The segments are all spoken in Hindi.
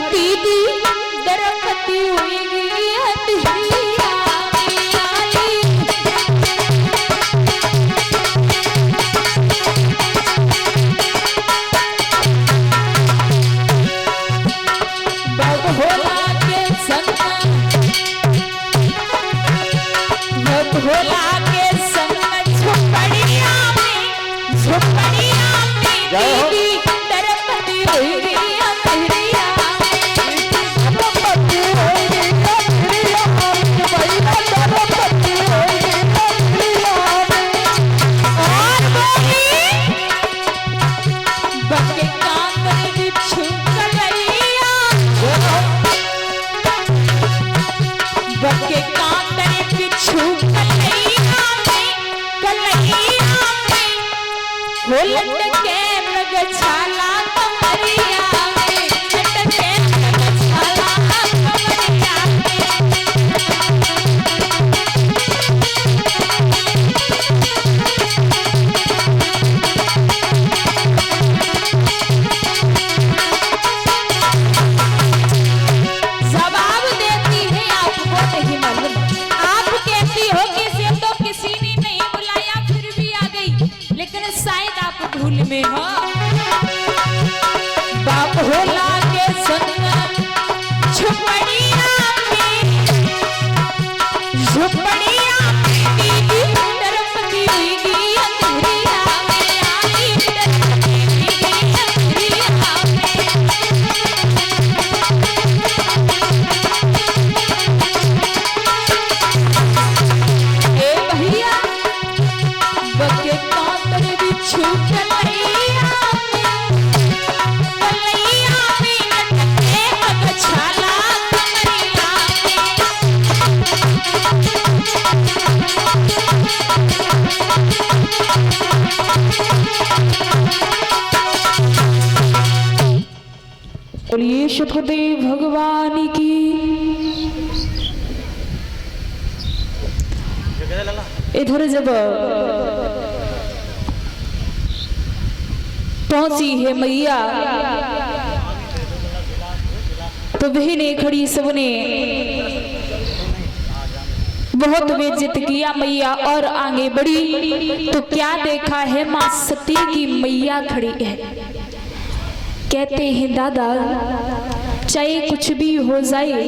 दीदी द्रौपदी हुई भोला के संग झुपड़िया में दीदी द्रौपदी हुई लटके मृगशाला कमरिया में लटके मृगशाला कमरिया जवाब देती है आपको नहीं मालूम। आप कहती हो किसी तो किसी ने नहीं बुलाया फिर भी आ गई, लेकिन शायद आप भूल में हो। बाप भोला के संग झुपड़िया में दीदी द्रौपदी हुई अंधेरिया में आई द्रौपदी हुई अंधेरिया में। ए भैया बके कांतर बिच्छू कलैया में लटके मगछाला कमरिया में। बोलिए सुखदेव भगवान की। इधर जब पहुंची है मैया तो बहनें खड़ी सबने बहुत बेइज्जत किया मैया और आगे बढ़ी तो क्या देखा है मां सती की मैया खड़ी है। कहते हैं दादा चाहे कुछ भी हो जाए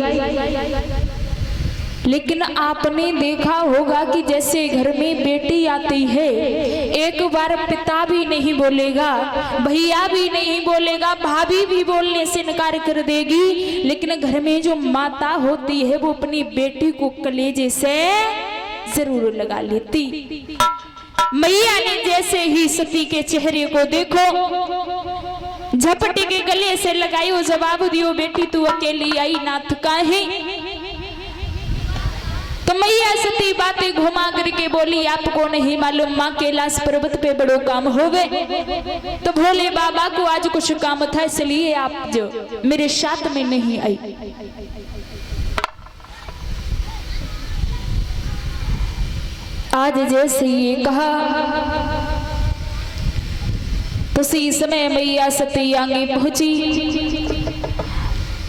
लेकिन आपने देखा होगा कि जैसे घर में बेटी आती है एक बार पिता भी नहीं बोलेगा, भैया भी नहीं बोलेगा, भाभी भी बोलने से इनकार कर देगी, लेकिन घर में जो माता होती है वो अपनी बेटी को कलेजे से जरूर लगा लेती। मैया ने जैसे ही सती के चेहरे को देखो झपटी के गले से लगाई वो जवाब दियो बेटी तू अकेली आई नाथ काहे। तो मैया सती बातें घुमा करके बोली आपको नहीं मालूम माँ कैलाश पर्वत पे बड़ो काम हो गए तो भोले बाबा को आज कुछ काम था इसलिए आप जो मेरे साथ में नहीं आई। आज जैसे ये कहा तो उसी समय मैया सती आगे पहुंची।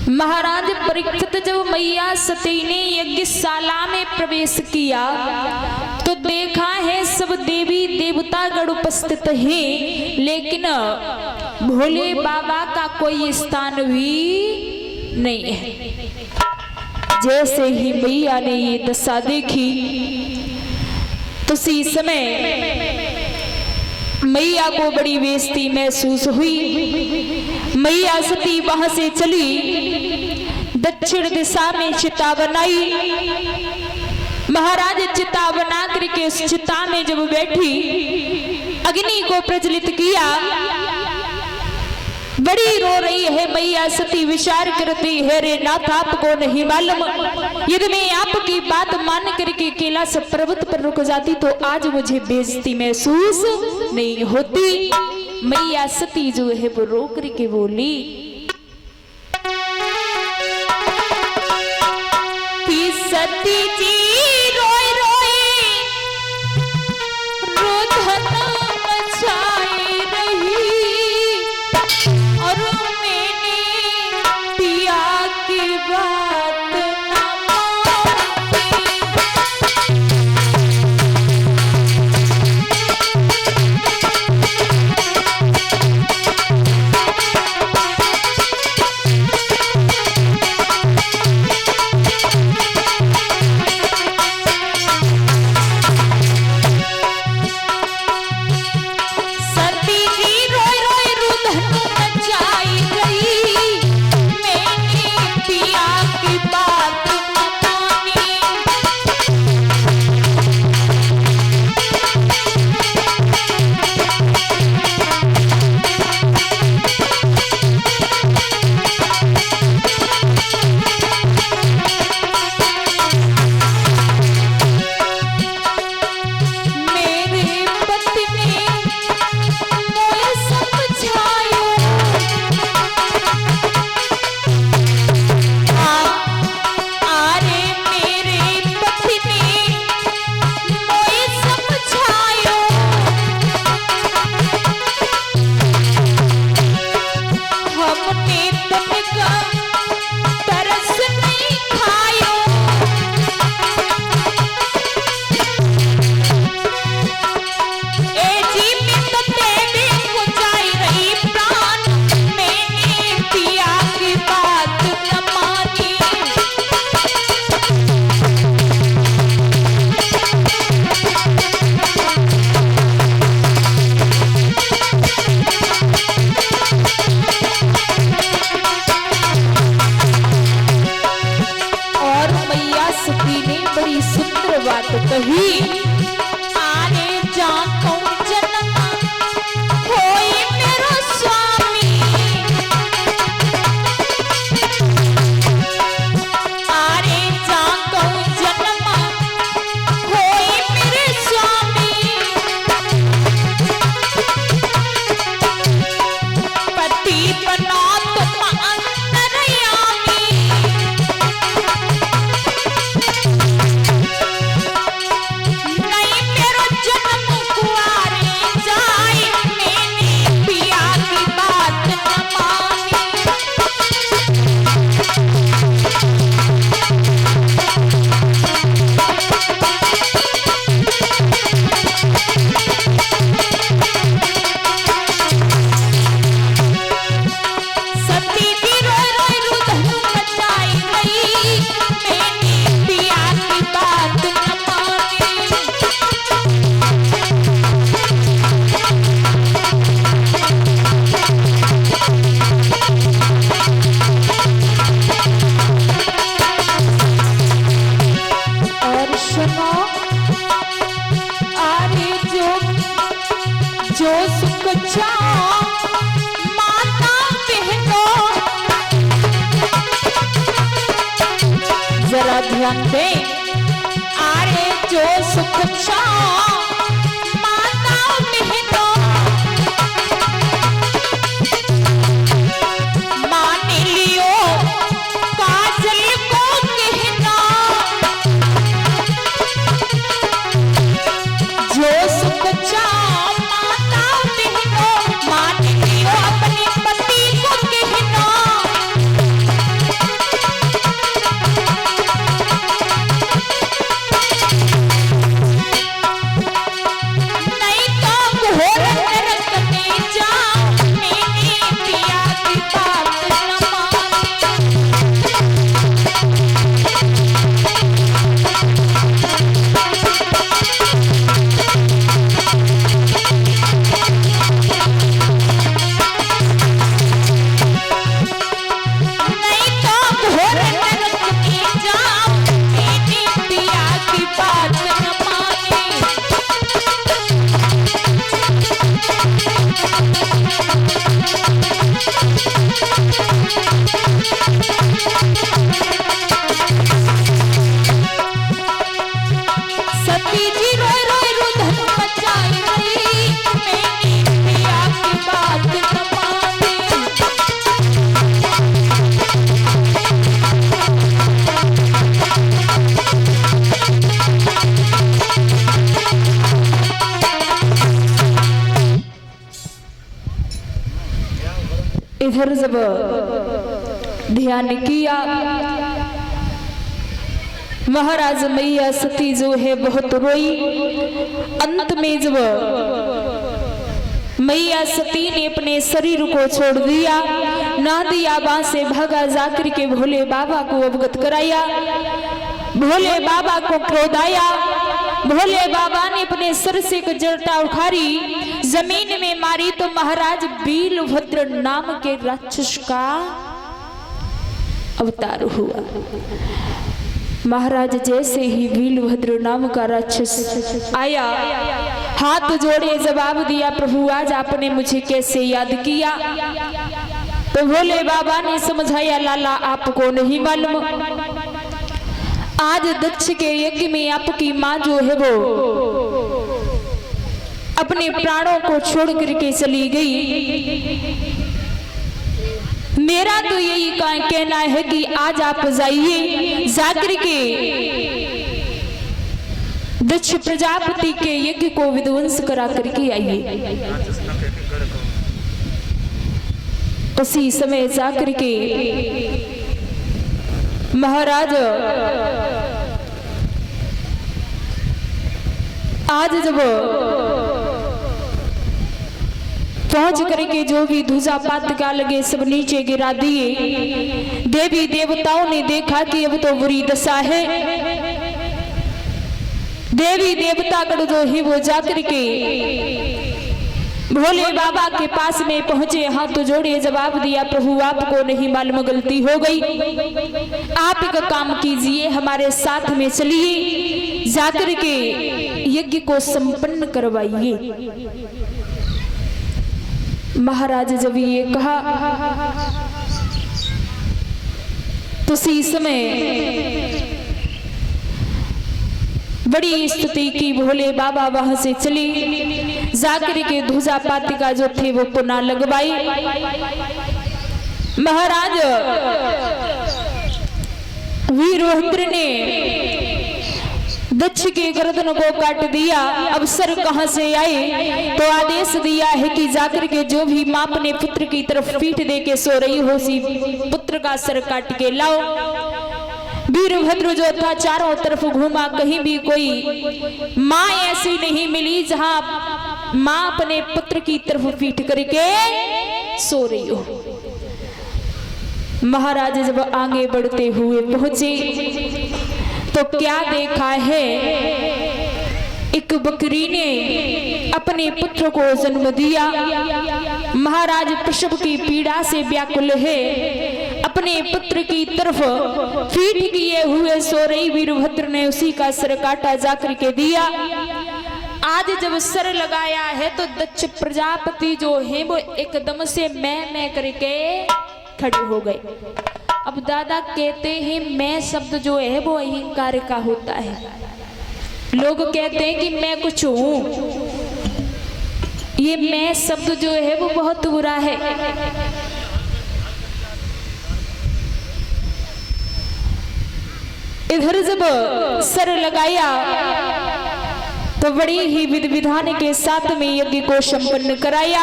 महाराज परीक्षित जब मैया सती ने यज्ञशाला में प्रवेश किया तो देखा है सब देवी देवता गण उपस्थित हैं, लेकिन भोले बाबा का कोई स्थान भी नहीं है। जैसे ही मैया ने ये दशा देखी तो उसी समय मैया को बड़ी बेइज्जती महसूस हुई। मैया सती वहां से चली, दक्षिण दिशा में चिता बनाई। महाराज चिता बना करके उस चिता में जब बैठी अग्नि को प्रज्वलित किया, बड़ी रो रही है मैया सती, विचार करती है रे नाथ आपको नहीं मालूम यदि मैं आपकी बात मान करके कैलाश पर्वत पर रुक जाती तो आज मुझे बेइज्जती महसूस नहीं होती। मैया सती जो है वो रो करके बोली कि सती जी रोए रोए रोदन मचाई रही और मैंने पिया सुख चाओ माता बहनों, जरा ध्यान दे। अरे जो सुख चाओ माता बहनों, मान लियो काजल को कहना, जो सुख चाओ माता बहनों, मान लियो अपने पति को कहना। नहीं तो घोर नरक में जाओ, मेरे पिया की बात न माने। नहीं तो घोर नरक में जाओ, मेरे पिया की बात न माने। सती जी रोए रोए रुदन मचाई रही, मेरी पिया की बात न माने। इधर जब ध्यान किया, महाराज मैया सती जो है बहुत रोई। अंत में जब मैया सती ने अपने शरीर को छोड़ दिया, नादिया बां से भागा जाकर के भोले बाबा को अवगत कराया। भोले बाबा को क्रोध आया। भोले बाबा ने अपने सर से एक जटा उखाड़ी, जमीन में मारी तो महाराज वीरभद्र नाम के राक्षस का अवतार हुआ। महाराज जैसे ही वीरभद्र नाम का राक्षस आया, हाथ जोड़े जवाब दिया, प्रभु आज आपने मुझे कैसे याद किया? तो भोले बाबा ने समझाया, लाला आपको नहीं मालूम, आज दक्ष के यज्ञ में आपकी माँ जो है वो अपने प्राणों को छोड़ करके चली गई। मेरा तो यही कहना है कि आज आप जाइए, जाकर के दक्ष प्रजापति के यज्ञ को विध्वंस करा करके आइए। उसी समय जाकर के महाराज आज जब पहुंच करके जो भी ध्वजा पातका लगे सब नीचे गिरा दिए। देवी देवताओं ने देखा कि अब तो बुरी दशा है। देवी देवतागण जो है वो जाकर के भोले बाबा के पास में पहुंचे, हाथ जोड़े जवाब दिया, प्रभु आपको नहीं मालूम, गलती हो गई, आप एक काम कीजिए, हमारे साथ में चलिए, जाकर के यज्ञ को संपन्न करवाइए। महाराज जब ये कहा तो उसी समय बड़ी स्तुति की। भोले बाबा वहां से चली, जाकर के ध्वजा पातिका जो थे वो पुनः लगवाई। महाराज वीरभद्र ने दक्ष के गर्दन को काट दिया। अवसर कहां से आए तो आदेश दिया है कि जाकर के जो भी मां अपने पुत्र की तरफ पीठ दे के सो रही हो, उसी पुत्र का सर काट के लाओ। वीरभद्र जो था चारों तरफ घूमा, कहीं भी कोई मां ऐसी नहीं मिली जहां मां अपने पुत्र की तरफ पीठ करके सो रही हो। महाराज जब आगे बढ़ते हुए पहुंचे तो क्या देखा है, एक बकरी ने अपने पुत्र को जन्म दिया। महाराज प्रसव की पीड़ा से व्याकुल है, अपने पुत्र की तरफ पीठ किए हुए सो रही वीरभद्र ने उसी का सिर काटा जाकर के दिया। आज जब सर लगाया है तो दक्ष प्रजापति जो है वो एकदम से मैं करके खड़े हो गए। अब दादा कहते हैं मैं शब्द जो है वो अहंकार का होता है। लोग कहते हैं कि मैं कुछ हूं, ये मैं शब्द जो है वो बहुत बुरा है। इधर जब सर लगाया तो बड़ी ही विधि विधान के साथ में यज्ञ को संपन्न कराया।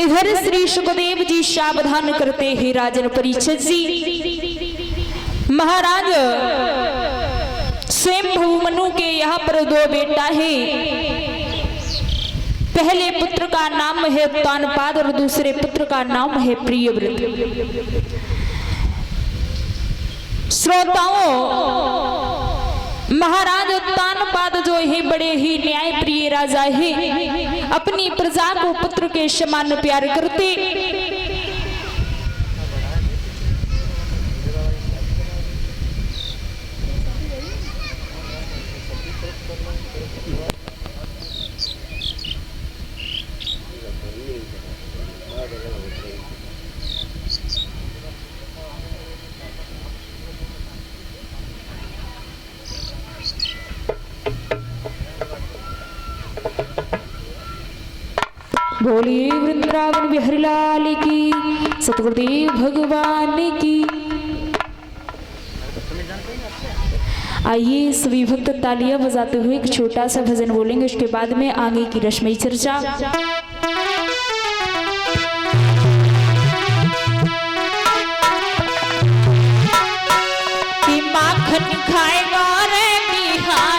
इधर श्री सुखदेव जी सावधान करते हैं राजन परीक्षित जी। महाराज स्वयं मनु के यहाँ पर दो बेटा है। पहले पुत्र का नाम है उत्तानपाद और दूसरे पुत्र का नाम है प्रियव्रत। श्रोताओं, महाराज उत्तानपाद जो है बड़े ही न्याय प्रिय राजा है, अपनी प्रजा को पुत्र के समान प्यार करते। बोलिए वृंदावन बिहारी लाल की, सतगुरुदेव भगवान की। आइए सभी भक्त तालियां बजाते हुए एक छोटा सा भजन बोलेंगे, उसके बाद में आगे की रस्मई चर्चा। कि माखन खाएगा रे बिहार